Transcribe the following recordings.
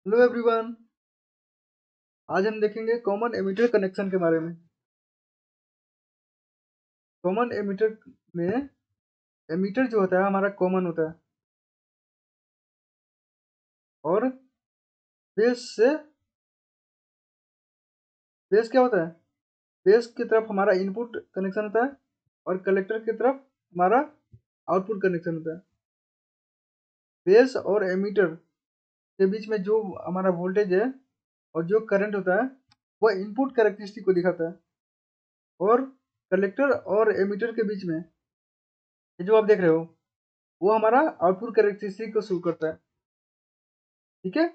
Hello everyone. आज हम देखेंगे कॉमन एमिटर कनेक्शन के बारे में। कॉमन एमिटर में एमिटर जो होता है हमारा कॉमन होता है और बेस क्या होता है? बेस की तरफ हमारा इनपुट कनेक्शन होता है और कलेक्टर की तरफ हमारा आउटपुट कनेक्शन होता है। बेस और एमिटर के बीच में जो हमारा वोल्टेज है और जो करंट होता है वह इनपुट कैरेक्टरिस्टिक को दिखाता है। और कलेक्टर और एमिटर के बीच में ये जो आप देख रहे हो वो हमारा आउटपुट कैरेक्टरिस्टिक को शो करता है। ठीक है,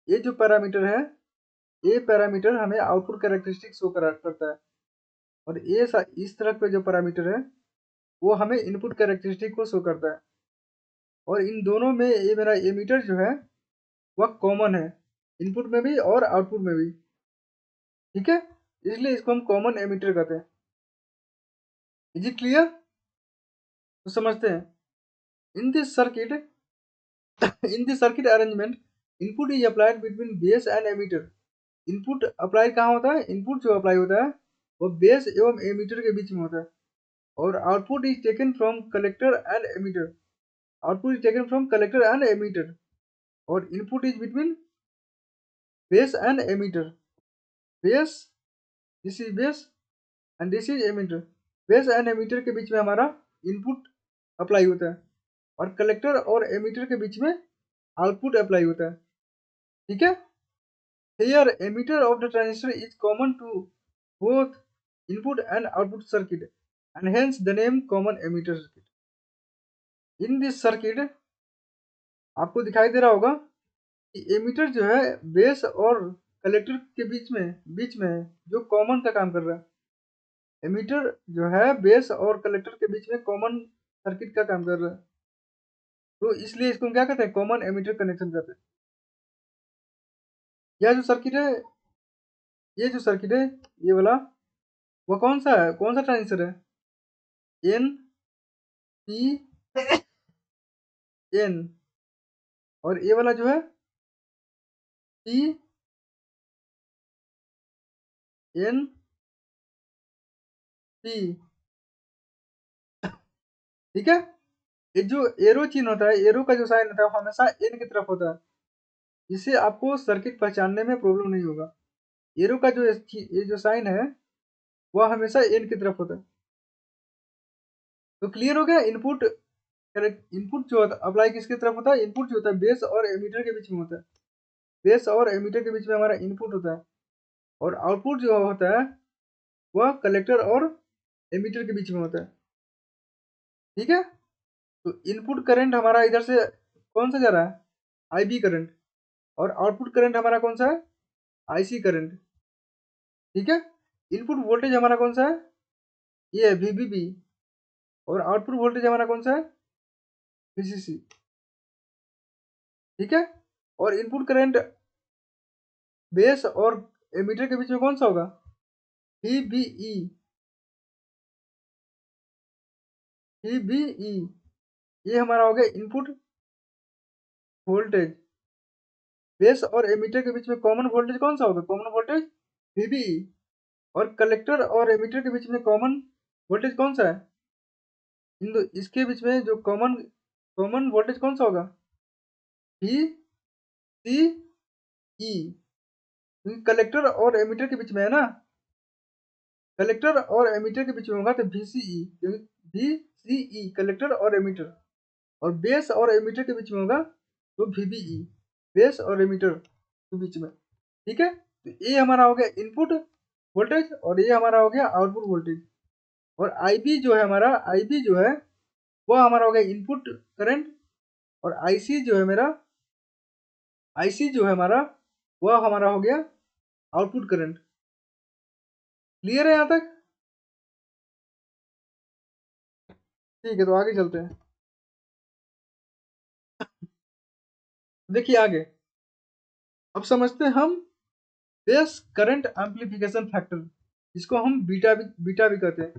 ये जो पैरामीटर है ये पैरामीटर हमें आउटपुट कैरेक्टरिस्टिक शो करता है और इस तरह के जो पैरामीटर है वो हमें इनपुट कैरेक्टरिस्टिक को शो करता है। और इन दोनों में ये मेरा एमीटर जो है वह कॉमन है, इनपुट में भी और आउटपुट में भी। ठीक है, इसलिए इसको हम कॉमन एमीटर कहते हैं। Is it clear? तो समझते हैं। In this circuit in this circuit arrangement input is applied between base and emitter. Input apply कहाँ होता है? इनपुट जो अप्लाई होता है वो बेस एवं एमीटर के बीच में होता है और output is taken from collector and emitter. Output is taken from collector and emitter और input is between base and emitter. Base, this is base and this is emitter. Base and emitter के बीच में हमारा input apply होता है और collector और ammeter के बीच में आउटपुट अप्लाई होता है। ठीक है, here emitter of the transistor is common to both input and output circuit and hence the name common emitter circuit. In this circuit आपको दिखाई दे रहा होगा कि एमीटर जो है बेस और कलेक्टर के बीच में जो कॉमन का काम कर रहा है। एमीटर जो है बेस और कलेक्टर के बीच में कॉमन सर्किट का काम कर रहा है, तो इसलिए इसको हम क्या कहते हैं? कॉमन एमीटर कनेक्शन कहते हैं। यह जो सर्किट है ये जो सर्किट है ये वाला वो कौन सा है? कौन सा ट्रांजिस्टर है? N P N. और ये वाला जो है पी एन पी। ठीक है, ये जो एरो चिन्ह होता है, एरो का जो साइन होता है वो हमेशा एन की तरफ होता है। इससे आपको सर्किट पहचानने में प्रॉब्लम नहीं होगा। एरो का जो ये जो साइन है वह हमेशा एन की तरफ होता है। तो क्लियर हो गया? इनपुट करेक्ट, इनपुट जो होता है अप्लाई किसकी तरफ होता है? इनपुट जो होता है बेस और एमीटर के बीच में होता है। बेस और एमीटर के बीच में हमारा इनपुट होता है और आउटपुट जो होता है वह कलेक्टर और एमीटर के बीच में होता है। ठीक है, तो इनपुट करंट हमारा इधर से कौन सा जा रहा है? IB current. और आउटपुट करंट हमारा कौन सा है? IC current. ठीक है, इनपुट वोल्टेज हमारा कौन सा है? ये है वीबीबी और आउटपुट वोल्टेज हमारा कौन सा है? वीसीसी। ठीक है, और इनपुट करंट बेस और एमीटर के बीच में कौन सा होगा? वीबीई। वीबीई ये हमारा हो गया इनपुट वोल्टेज। बेस और एमीटर के बीच में कॉमन वोल्टेज कौन सा होगा? Common voltage VBE. और कलेक्टर और एमीटर के बीच में कॉमन वोल्टेज कौन सा है? इन दो इसके बीच में जो कॉमन कॉमन वोल्टेज कौन सा होगा? वी सी ई। क्योंकि कलेक्टर और एमीटर के बीच में है ना, कलेक्टर और एमीटर के बीच में होगा तो वीसीई। वीसीई कलेक्टर और एमीटर। और बेस और एमीटर के बीच में होगा तो वीबीई, बेस और एमीटर के बीच में। ठीक है, तो ये हमारा हो गया इनपुट वोल्टेज और ये हमारा हो गया आउटपुट वोल्टेज। और आईबी जो है हमारा, आईबी जो है वो हमारा हो गया इनपुट करंट और आईसी जो है मेरा, आईसी जो है हमारा वह हमारा हो गया आउटपुट करंट। क्लियर है यहाँ तक? ठीक है, तो आगे चलते हैं। देखिए आगे, अब समझते हैं हम बेस करंट एम्पलीफिकेशन फैक्टर, इसको हम बीटा भी कहते हैं।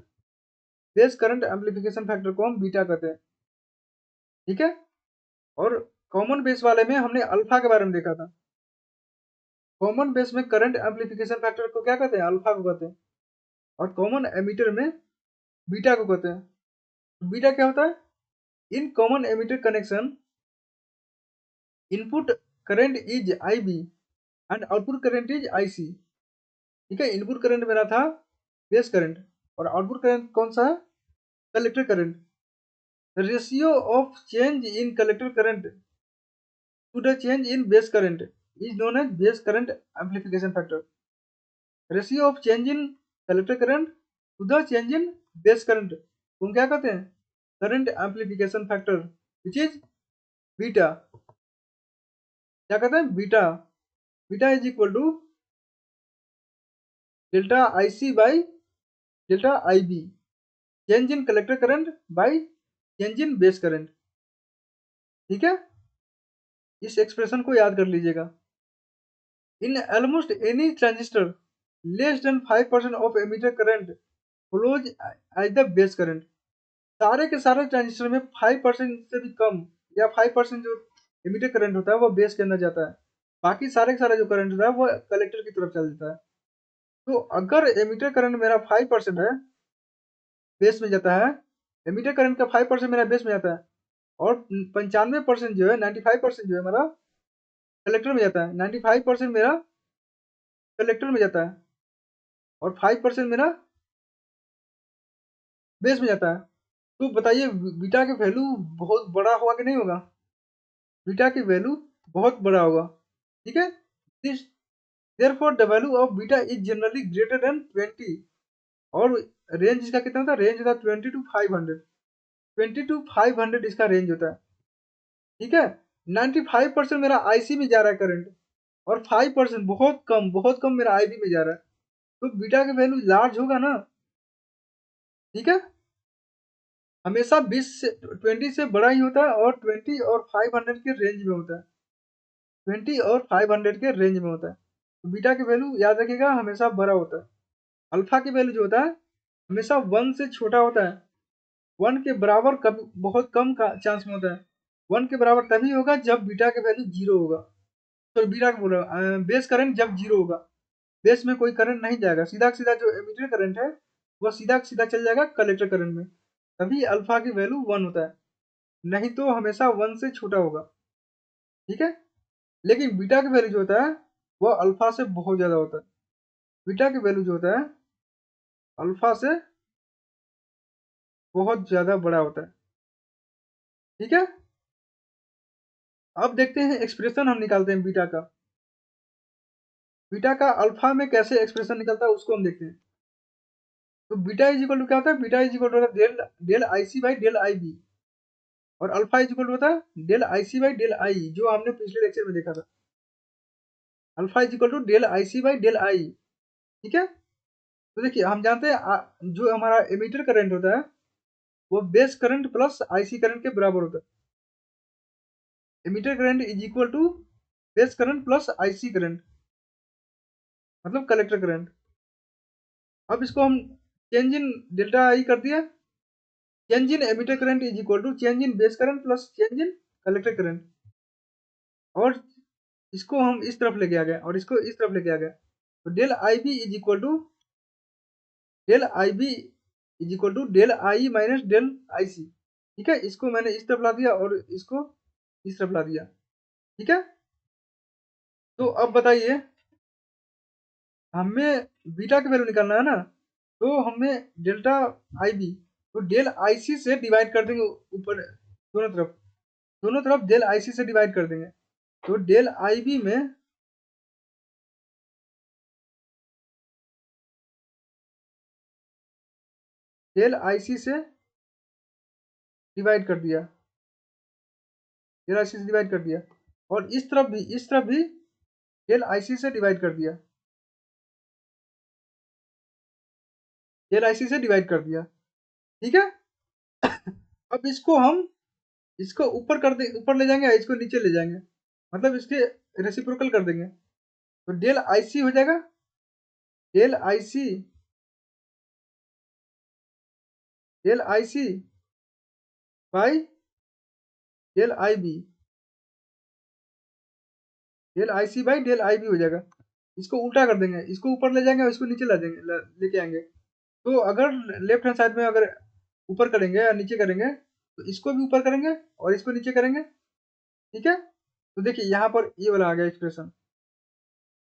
बेस करंट एम्पलीफिकेशन फैक्टर को हम बीटा कहते हैं। ठीक है, और कॉमन बेस वाले में हमने अल्फा के बारे में देखा था। कॉमन बेस में करंट एम्पलीफिकेशन फैक्टर को क्या कहते हैं? अल्फा को कहते हैं। और कॉमन एमीटर में बीटा को कहते हैं। बीटा क्या होता है? In common ammeter connection input current is IB and output current is IC। ठीक है, इनपुट करंट मेरा था बेस करंट और आउटपुट करंट कौन सा है? Collector current. The ratio of change in collector current to the change in base current is known as base current amplification factor. Ratio of change in collector current to the change in base current को हम क्या कहते हैं? Current amplification factor which is beta. क्या कहते हैं? Beta. Beta is equal to delta IC by delta IB, change in collector current by change in base current. ठीक है, इस एक्सप्रेशन को याद कर लीजिएगा। In almost any transistor less than 5% of emitter current flows as the base current. सारे के सारे ट्रांजिस्टर में 5% से भी कम या 5% जो एमिटर करंट होता है वो बेस के अंदर जाता है। बाकी सारे का सारा जो करंट होता है वो कलेक्टर की तरफ चल जाता है। तो अगर एमिटर करंट मेरा 5% है, बेस में जाता है, एमिटर करंट का 5% मेरा बेस में जाता है और 95% जो है, 95% जो है मेरा कलेक्टर में जाता है। 95% मेरा कलेक्टर में जाता है और 5% मेरा बेस में जाता है। तो बताइए बीटा की वैल्यू बहुत बड़ा होगा कि नहीं होगा? बीटा की वैल्यू बहुत बड़ा होगा। ठीक है, this therefore the value of beta is generally greater than 20 और रेंज इसका कितना होता है? रेंज होता है 20 to 500। 20 to 500 इसका रेंज होता है। ठीक है, 95% मेरा IC में जा रहा है करंट और 5% बहुत कम मेरा IB में जा रहा है। तो बीटा की वैल्यू लार्ज होगा ना। ठीक है, हमेशा 20 से बड़ा ही होता है और 20 और 500 के रेंज में होता है। 20 और 500 के रेंज में होता है। तो बीटा की वैल्यू याद रखिएगा हमेशा बड़ा होता है। अल्फा की वैल्यू जो होता है हमेशा 1 से छोटा होता है। 1 के बराबर कभी बहुत कम का चांस में होता है। 1 के बराबर तभी होगा जब बीटा की वैल्यू 0 होगा। तो बीटा का बोल रहा हूँ बेस करंट जब 0 होगा। बेस में कोई करंट नहीं जाएगा, सीधा सीधा जो एमीटर करंट है वो सीधा सीधा चल जाएगा कलेक्टर करंट में, तभी अल्फा की वैल्यू 1 होता है, नहीं तो हमेशा 1 से छोटा होगा। ठीक है, लेकिन बीटा की वैल्यू जो होता है वो अल्फा से बहुत ज़्यादा होता है। बीटा की वैल्यू जो होता है अल्फा से बहुत ज़्यादा बड़ा होता है। ठीक है, अब देखते हैं एक्सप्रेशन हम निकालते हैं बीटा का। बीटा का अल्फा में कैसे एक्सप्रेशन निकलता है उसको हम देखते हैं। तो बीटा इज इक्वल टू क्या होता है? बीटा इज इक्वल टू होता है del IC by del IB और अल्फा इज इक्वल टू होता है del IC by del I, जो हमने पिछले लेक्चर में देखा था। Alpha is equal to del IC by del I। ठीक है, तो देखिए हम जानते हैं जो हमारा एमीटर करंट होता है वो base current plus IC current के बराबर होता है। Emitter current is equal to base current plus IC current, मतलब कलेक्टर करंट। अब इसको हम चेंज इन डेल्टा I कर दिया। Change in emitter current is equal to change in base current plus change in collector current, और इसको हम इस तरफ लेके आ गए और इसको इस तरफ लेके आ गए। तो del IB is equal to del IB is equal to del I minus del IC। ठीक है, इसको मैंने इस तरफ ला दिया और इसको इस तरफ ला दिया। ठीक है, तो अब बताइए हमें बीटा की वैल्यू निकालना है ना, तो हमें डेल्टा IB तो डेल IC से डिवाइड कर देंगे ऊपर दोनों तरफ डेल IC से डिवाइड कर देंगे। तो डेल IB में डेल IC से डिवाइड कर दिया, डेल IC से डिवाइड कर दिया और इस तरफ भी डेल IC से डिवाइड कर दिया, डेल IC से डिवाइड कर दिया। ठीक है, अब इसको हम इसको ऊपर ले जाएंगे, इसको नीचे ले जाएंगे, मतलब इसके रेसिप्रोकल कर देंगे। तो डेल IC हो जाएगा del IC by del IB, del IC by del IB हो जाएगा। इसको उल्टा कर देंगे, इसको ऊपर ले जाएंगे और इसको नीचे ला देंगे, लेके आएंगे। तो अगर लेफ्ट हैंड साइड में अगर ऊपर करेंगे या नीचे करेंगे तो इसको भी ऊपर करेंगे और इसको नीचे करेंगे, ठीक है। तो देखिए यहाँ पर ये वाला आ गया एक्सप्रेशन,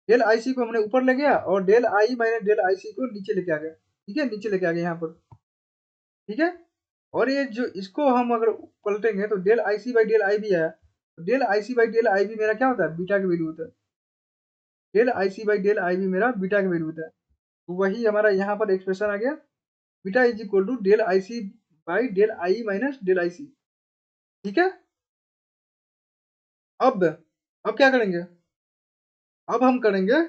डेल आई सी को हमने ऊपर ले गया और del I minus del I C को नीचे लेके आ गया, ठीक है, नीचे लेके आ गया यहाँ पर, ठीक है। और ये जो इसको हम अगर पलटेंगे तो del I C by del I B आया, तो del I C by del I B मेरा क्या होता है, बीटा का वैल्यू होता है। Del I C by del I B मेरा बीटा का वैल्यू होता है। तो वही हमारा यहाँ पर एक्सप्रेशन आ गया, beta is equal to del I C by del I minus del I C, ठीक है। अब क्या करेंगे, अब हम करेंगे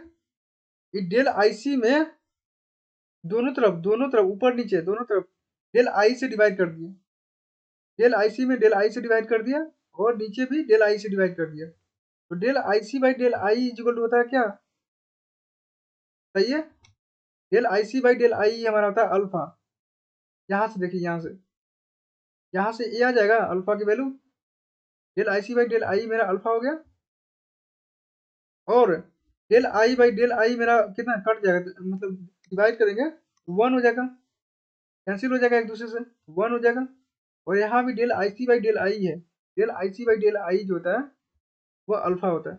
डेल आई सी में दोनों तरफ ऊपर नीचे दोनों तरफ डेल आई से डिवाइड कर दिए, डेल आई सी में डेल आई से डिवाइड कर दिया और नीचे भी डेल आई से डिवाइड कर दिया। तो del I C by del I equal to होता है क्या, सही है। Del I C by del I हमारा होता है अल्फा, यहाँ से देखिए यहाँ से ये आ जाएगा अल्फा की value, del I C by del I मेरा अल्फा हो गया और del I by del I मेरा कितना कट जाएगा, मतलब डिवाइड करेंगे 1 हो जाएगा, कैंसिल हो जाएगा एक दूसरे से, 1 हो जाएगा। और यहाँ भी del I C by del I है, del I C by del I जो होता है वो अल्फा होता है,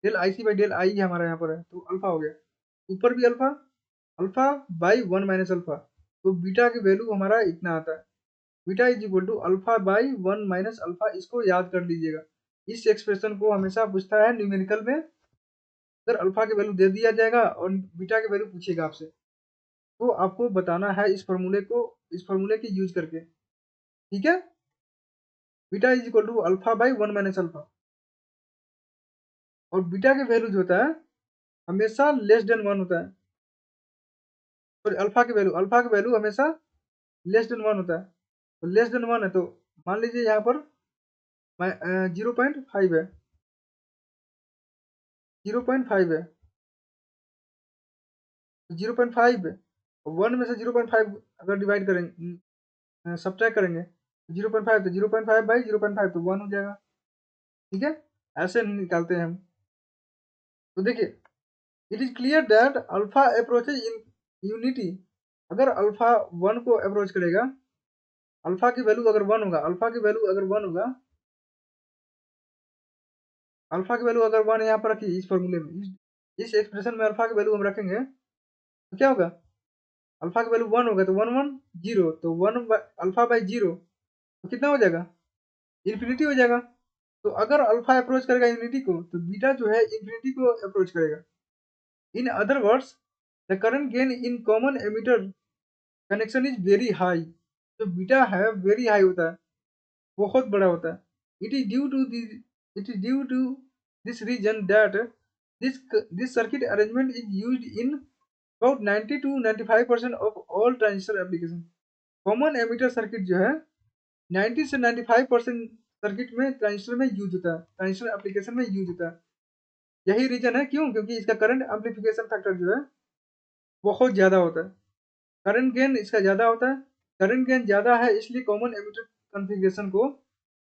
del I C by del I हमारा यहाँ पर है तो अल्फा हो गया, ऊपर भी alpha, alpha by 1 minus alpha, तो बीटा की वैल्यू हमारा इतना आता है, beta is equal to alpha by 1 minus alpha. इसको याद कर लीजिएगा, इस एक्सप्रेशन को हमेशा पूछता है न्यूमेरिकल में, अगर अल्फा की वैल्यू दे दिया जाएगा और बीटा की वैल्यू पूछेगा आपसे तो आपको बताना है इस फॉर्मूले की यूज करके, ठीक है। Beta is equal to alpha by 1 minus alpha, और बीटा की वैल्यू जो होता है हमेशा लेस देन 1 होता है, और अल्फा की वैल्यू हमेशा लेस देन 1 होता है। तो लेस देन 1 है तो मान लीजिए यहाँ पर 0.5 है, 0.5 है, 0.5 1 में से 0.5 अगर डिवाइड करेंगे, सब्ट्रैक्ट करेंगे 0.5, तो 0.5 बाई 0.5 तो 1 हो जाएगा, ठीक है। ऐसे निकालते हैं हम। तो देखिए it is clear that alpha approaches in unity, अगर अल्फा 1 को अप्रोच करेगा, अल्फा की वैल्यू अगर 1 होगा, अल्फा की वैल्यू अगर 1 होगा, अल्फा की वैल्यू अगर 1 यहाँ पर रखी इस फॉर्मूले में, इस एक्सप्रेशन में अल्फा की वैल्यू हम रखेंगे तो क्या होगा, अल्फा की वैल्यू 1 होगा तो 1 1 0, तो 1 अल्फा बाई 0 तो कितना हो जाएगा, इन्फिनिटी हो जाएगा। तो अगर अल्फा अप्रोच करेगा यूनिटी को तो बीटा जो है इन्फिनिटी को अप्रोच करेगा। In other words the current gain in common emitter connection is very high, जो बीटा है वेरी हाई होता है, बहुत बड़ा होता है। It is due to this reason that this circuit arrangement is used in about 90 to 95% of all transistor application. Common emitter circuit जो है 90 से 95% सर्किट में ट्रांजिस्टर में यूज होता है, ट्रांजिस्टर एप्लीकेशन में यूज होता है। यही रीजन है क्यों, क्योंकि इसका करंट एम्पलीफिकेशन फैक्टर जो है बहुत ज़्यादा होता है, करंट गेन इसका ज़्यादा होता है। करंट गेन ज़्यादा है इसलिए कॉमन एमिटर कॉन्फ़िगरेशन को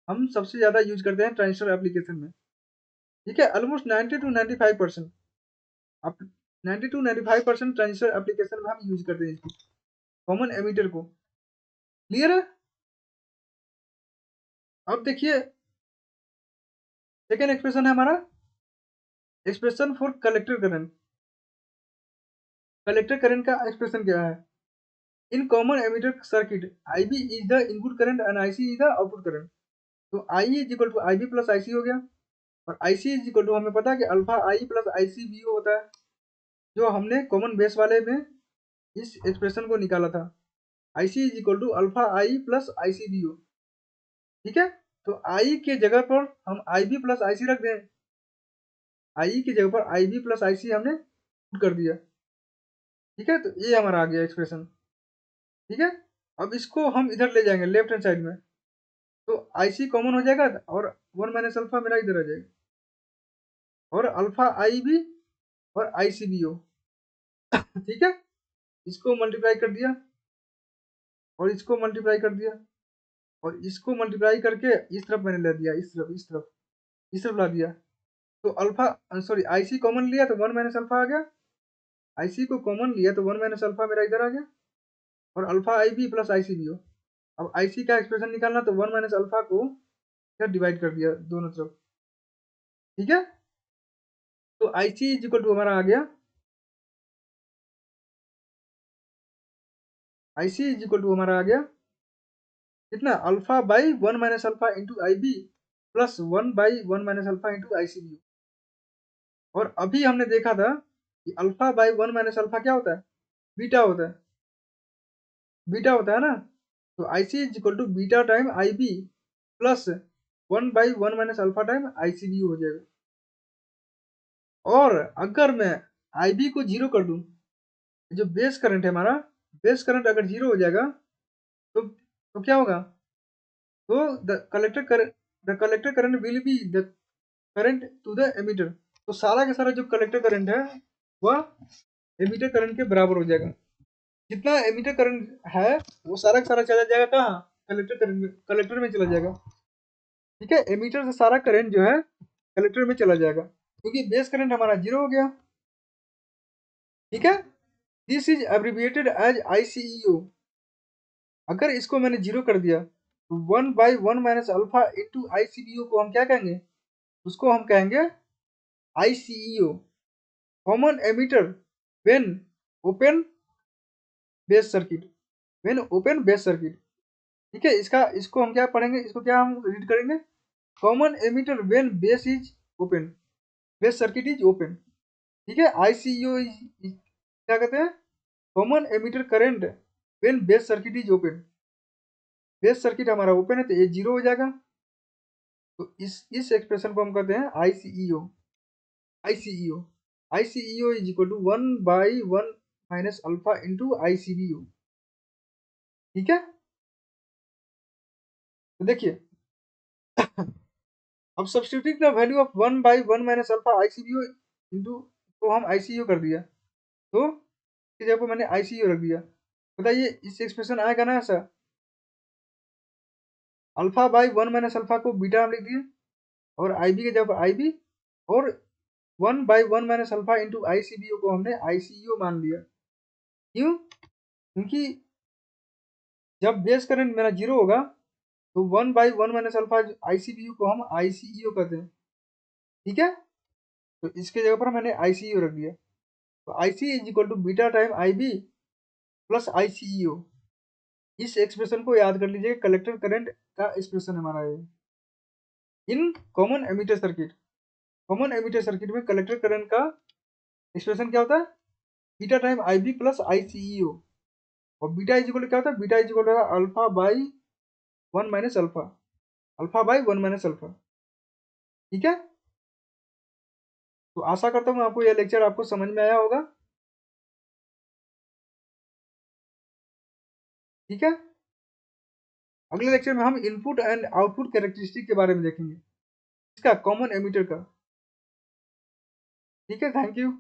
हम सबसे ज़्यादा यूज करते हैं ट्रांजिस्टर एप्लीकेशन में, ठीक है। ऑलमोस्ट 90 to 95%, आप 90 to 95% ट्रांजिस्टर एप्लीकेशन में हम यूज करते हैं इसको, कॉमन एमिटर को। क्लियर है। अब देखिए सेकेंड एक्सप्रेशन है हमारा expression for collector current. Collector current का एक्सप्रेशन क्या है, in common emitter circuit IB is the input current and IC is the output current. तो I is equal to IB plus IC हो गया, और IC is equal to हमें पता है कि alpha I plus IC BO होता है, जो हमने कॉमन बेस वाले में इस एक्सप्रेशन को निकाला था। IC is equal to alpha I plus IC BO, ठीक है। तो I के जगह पर हम IB प्लस IC रख दें, I की जगह पर IB प्लस IC हमने पुट कर दिया, ठीक है। तो ये हमारा आ गया एक्सप्रेशन, ठीक है। अब इसको हम इधर ले जाएंगे लेफ्ट हैंड साइड में, तो IC कॉमन हो जाएगा और 1 माइनस अल्फा मेरा इधर आ जाएगा, और अल्फा IB और ICBO, ठीक है। इसको मल्टीप्लाई कर दिया और इसको मल्टीप्लाई कर दिया और इसको मल्टीप्लाई करके इस तरफ मैंने ले दिया, इस तरफ ला दिया, तो अल्फा सॉरी आईसी कॉमन लिया तो 1 माइनस अल्फा आ गया, आईसी को कॉमन लिया तो 1 माइनस अल्फा मेरा इधर आ गया, और अल्फा आई बी प्लस आई सी बी हो। अब आईसी का एक्सप्रेशन निकालना तो 1 माइनस अल्फा को इधर डिवाइड कर दिया दोनों तरफ, ठीक है। तो आईसी इज इक्वल टू हमारा आ गया, आईसी इज इक्वल टू हमारा आ गया कितना, alpha by 1 minus alpha into I B plus 1 by 1 minus alpha into I C B. और अभी हमने देखा था कि अल्फा बाई 1 माइनस अल्फा क्या होता है, बीटा होता है, बीटा होता है ना। तो I C is equal to beta time I B plus 1 by 1 minus alpha time I C B हो जाएगा। और अगर मैं आई बी को जीरो कर दूं, जो बेस करंट है हमारा, बेस करंट अगर जीरो हो जाएगा तो क्या होगा, तो the collector current will be the current to the emitter. तो सारा का सारा जो कलेक्टर करंट है वह एमीटर करंट के बराबर हो जाएगा। जितना एमीटर करंट है वो सारा का सारा चला जाएगा कहाँ, कलेक्टर करंट में, कलेक्टर में चला जाएगा, ठीक है। एमीटर से सारा करंट जो है कलेक्टर में चला जाएगा, क्योंकि बेस करंट हमारा जीरो हो गया, ठीक है। This is abbreviated as ICEO. अगर इसको मैंने जीरो कर दिया तो 1 by 1 minus alpha into ICBO को हम क्या कहेंगे, उसको हम कहेंगे ICEO, common emitter when open base circuit, when open base circuit, ठीक है। इसको हम क्या पढ़ेंगे, इसको क्या हम रीड करेंगे, common emitter when base is open, base circuit is open, ठीक है। आईसीईओ क्या कहते हैं, common ammeter current when base circuit is open, base circuit हमारा ओपन है तो ये जीरो हो जाएगा। तो इस एक्सप्रेशन को हम कहते हैं ICEO, ICEO, ICEO is equal to 1 by 1 minus alpha into ICBO, ठीक है। तो देखिए अब substituting the value of 1 by 1 minus alpha ICBO into, तो हम आईसीईओ कर दिया, तो इस जगह पर मैंने आईसीईओ रख दिया। बताइए इस एक्सप्रेशन आएगा ना ऐसा, अल्फा बाई 1 माइनस अल्फा को बीटा हम लिख दिए, और आई बी के जब आई बी, और 1 by 1 minus alpha into ICBO को हमने आईसीईओ मान लिया। क्यों, क्योंकि जब बेस करंट मेरा जीरो होगा तो 1 बाई 1 माइनस अल्फा आईसीबीयू को हम आईसीईओ कहते हैं, ठीक है। तो इसके जगह पर मैंने आईसीईओ रख दिया। तो IC is equal to beta time I B plus ICEO. इस एक्सप्रेशन को याद कर लीजिए, कलेक्टर करंट का एक्सप्रेशन हमारा है in common emitter circuit. Common emitter circuit में कलेक्टर करंट का एक्सप्रेशन क्या होता है, beta time I B plus ICEO. और बीटा इज इक्वल क्या होता है, beta is equal alpha by 1 minus alpha, alpha by 1 minus alpha, ठीक है। तो आशा करता हूँ आपको यह लेक्चर आपको समझ में आया होगा, ठीक है। अगले लेक्चर में हम इनपुट एंड आउटपुट कैरेक्टरिस्टिक के बारे में देखेंगे, इसका कॉमन एमीटर का, ठीक है। Thank you.